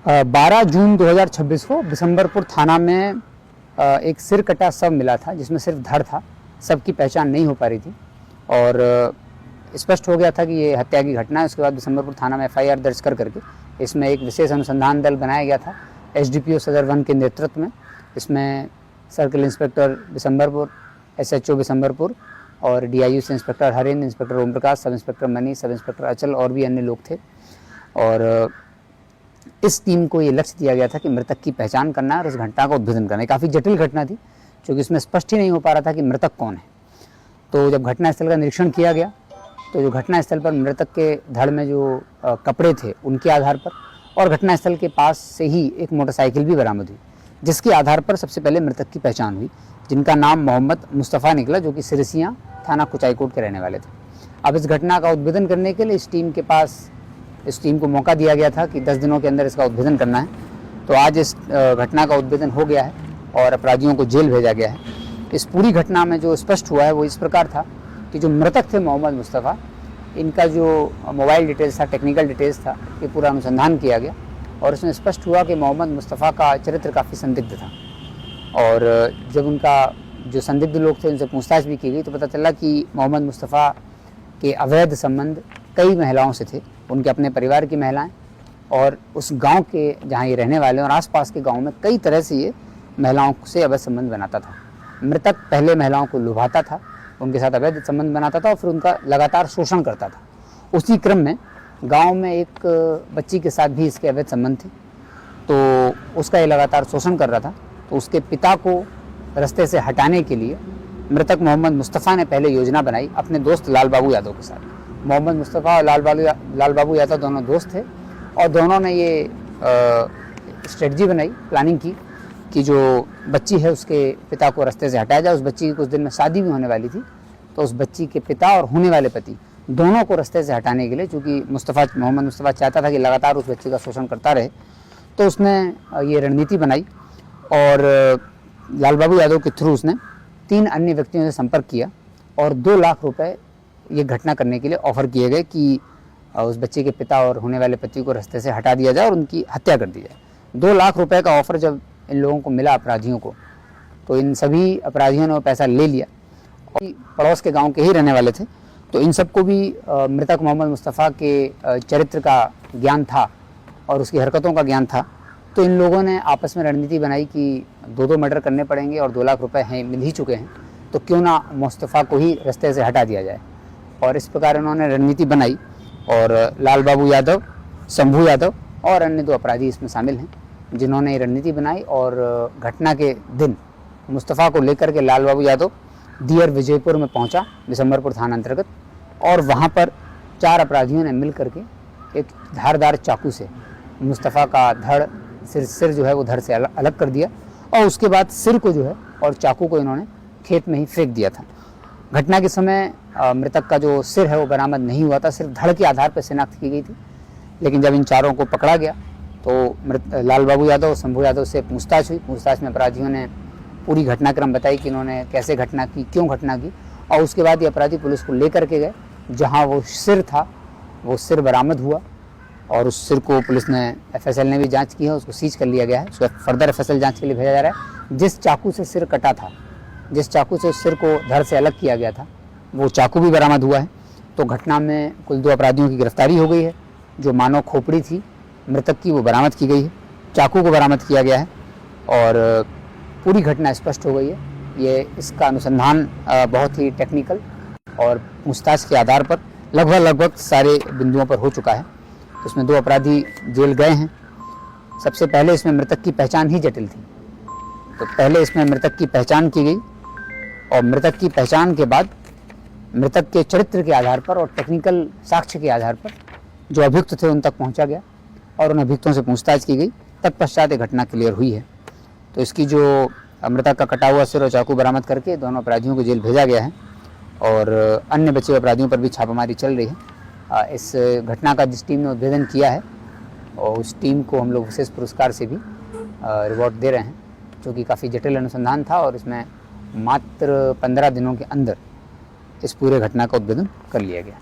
12 जून 2026 को बिशंबरपुर थाना में एक सिर कटा शव मिला था, जिसमें सिर्फ धड़ था। शव की पहचान नहीं हो पा रही थी और स्पष्ट हो गया था कि ये हत्या की घटना है। उसके बाद बिशंबरपुर थाना में FIR दर्ज करके इसमें एक विशेष अनुसंधान दल बनाया गया था SDPO सदर 1 के नेतृत्व में। इसमें सर्किल इंस्पेक्टर बिशंबरपुर, SHO बिशंबरपुर और DIU से inspector Harendra, inspector Om Prakash, sub inspector Manish, sub inspector अचल और भी अन्य लोग थे। और इस टीम को ये लक्ष्य दिया गया था कि मृतक की पहचान करना और इस घटना का उद्भेदन करना। काफ़ी जटिल घटना थी क्योंकि इसमें स्पष्ट ही नहीं हो पा रहा था कि मृतक कौन है। तो जब घटनास्थल का निरीक्षण किया गया तो जो घटनास्थल पर मृतक के धड़ में जो कपड़े थे उनके आधार पर और घटनास्थल के पास से ही एक मोटरसाइकिल भी बरामद हुई, जिसके आधार पर सबसे पहले मृतक की पहचान हुई, जिनका नाम मोहम्मद मुस्तफ़ा निकला, जो कि सिरसिया थाना कुचाईकोट के रहने वाले थे। अब इस घटना का उद्भेदन करने के लिए इस टीम को मौका दिया गया था कि 10 दिनों के अंदर इसका उद्भेदन करना है। तो आज इस घटना का उद्भेदन हो गया है और अपराधियों को जेल भेजा गया है। इस पूरी घटना में जो स्पष्ट हुआ है वो इस प्रकार था कि जो मृतक थे मोहम्मद मुस्तफ़ा, इनका जो मोबाइल डिटेल्स था, टेक्निकल डिटेल्स था, ये पूरा अनुसंधान किया गया और इसमें स्पष्ट हुआ कि मोहम्मद मुस्तफ़ा का चरित्र काफ़ी संदिग्ध था। और जब उनका जो संदिग्ध लोग थे उनसे पूछताछ भी की गई तो पता चला कि मोहम्मद मुस्तफ़ा के अवैध संबंध कई महिलाओं से थे, उनके अपने परिवार की महिलाएं और उस गांव के जहां ये रहने वाले और आसपास के गांव में कई तरह से ये महिलाओं से अवैध संबंध बनाता था। मृतक पहले महिलाओं को लुभाता था, उनके साथ अवैध संबंध बनाता था और फिर उनका लगातार शोषण करता था। उसी क्रम में गांव में एक बच्ची के साथ भी इसके अवैध संबंध थे, तो उसका ये लगातार शोषण कर रहा था। तो उसके पिता को रास्ते से हटाने के लिए मृतक मोहम्मद मुस्तफ़ा ने पहले योजना बनाई अपने दोस्त लाल बाबू यादव के साथ। मोहम्मद मुस्तफ़ा और लाल बाबू यादव दोनों दोस्त थे और दोनों ने ये स्ट्रेटजी बनाई, प्लानिंग की कि जो बच्ची है उसके पिता को रास्ते से हटाया जाए। उस बच्ची की कुछ दिन में शादी भी होने वाली थी, तो उस बच्ची के पिता और होने वाले पति दोनों को रास्ते से हटाने के लिए, चूँकि मोहम्मद मुस्तफ़ा चाहता था कि लगातार उस बच्ची का शोषण करता रहे, तो उसने ये रणनीति बनाई और लाल बाबू यादव के थ्रू उसने 3 अन्य व्यक्तियों से संपर्क किया और 2 लाख रुपए ये घटना करने के लिए ऑफर किए गए कि उस बच्चे के पिता और होने वाले पति को रास्ते से हटा दिया जाए और उनकी हत्या कर दी जाए। 2 लाख रुपए का ऑफर जब इन लोगों को मिला, अपराधियों को, तो इन सभी अपराधियों ने वो पैसा ले लिया और पड़ोस के गांव के ही रहने वाले थे। तो इन सबको भी मृतक मोहम्मद मुस्तफ़ा के चरित्र का ज्ञान था और उसकी हरकतों का ज्ञान था। तो इन लोगों ने आपस में रणनीति बनाई कि 2-2 मर्डर करने पड़ेंगे और 2 लाख रुपए हैं, मिल ही चुके हैं, तो क्यों ना मुस्तफ़ा को ही रास्ते से हटा दिया जाए। और इस प्रकार उन्होंने रणनीति बनाई और लाल बाबू यादव, शंभू यादव और अन्य 2 अपराधी इसमें शामिल हैं, जिन्होंने ये रणनीति बनाई। और घटना के दिन मुस्तफ़ा को लेकर के लाल बाबू यादव दियर विजयपुर में पहुंचा, बिशंबरपुर थाना अंतर्गत, और वहां पर 4 अपराधियों ने मिल करके एक धारदार चाकू से मुस्तफ़ा का धड़, सिर जो है वो धड़ से अलग कर दिया और उसके बाद सिर को जो है और चाकू को इन्होंने खेत में ही फेंक दिया था। घटना के समय मृतक का जो सिर है वो बरामद नहीं हुआ था, सिर्फ धड़ के आधार पर शिनाख्त की गई थी। लेकिन जब इन चारों को पकड़ा गया तो लाल बाबू यादव और शंभू यादव से पूछताछ हुई। पूछताछ में अपराधियों ने पूरी घटनाक्रम बताई कि इन्होंने कैसे घटना की, क्यों घटना की, और उसके बाद ये अपराधी पुलिस को लेकर के गए जहाँ वो सिर था, वो सिर बरामद हुआ और उस सिर को पुलिस ने, FSL ने भी जाँच की है, उसको सीज कर लिया गया है। उसको फर्दर FSL जाँच के लिए भेजा जा रहा है। जिस चाकू से सिर कटा था, जिस चाकू से उस सिर को धड़ से अलग किया गया था, वो चाकू भी बरामद हुआ है। तो घटना में कुल 2 अपराधियों की गिरफ्तारी हो गई है। जो मानव खोपड़ी थी मृतक की वो बरामद की गई है, चाकू को बरामद किया गया है और पूरी घटना स्पष्ट हो गई है। ये इसका अनुसंधान बहुत ही टेक्निकल और पूछताछ के आधार पर लगभग सारे बिंदुओं पर हो चुका है। इसमें 2 अपराधी जेल गए हैं। सबसे पहले इसमें मृतक की पहचान ही जटिल थी, तो पहले इसमें मृतक की पहचान की गई और मृतक की पहचान के बाद मृतक के चरित्र के आधार पर और टेक्निकल साक्ष्य के आधार पर जो अभियुक्त थे उन तक पहुंचा गया और उन अभियुक्तों से पूछताछ की गई। तत्पश्चात ये घटना क्लियर हुई है। तो इसकी जो मृतक का कटा हुआ सिर और चाकू बरामद करके दोनों अपराधियों को जेल भेजा गया है और अन्य बचे हुए अपराधियों पर भी छापामारी चल रही है। इस घटना का जिस टीम ने उद्भेदन किया है और उस टीम को हम लोग विशेष पुरस्कार से भी रिवॉर्ड दे रहे हैं, जो कि काफ़ी जटिल अनुसंधान था और इसमें मात्र 15 दिनों के अंदर इस पूरे घटना का उद्भेदन कर लिया गया।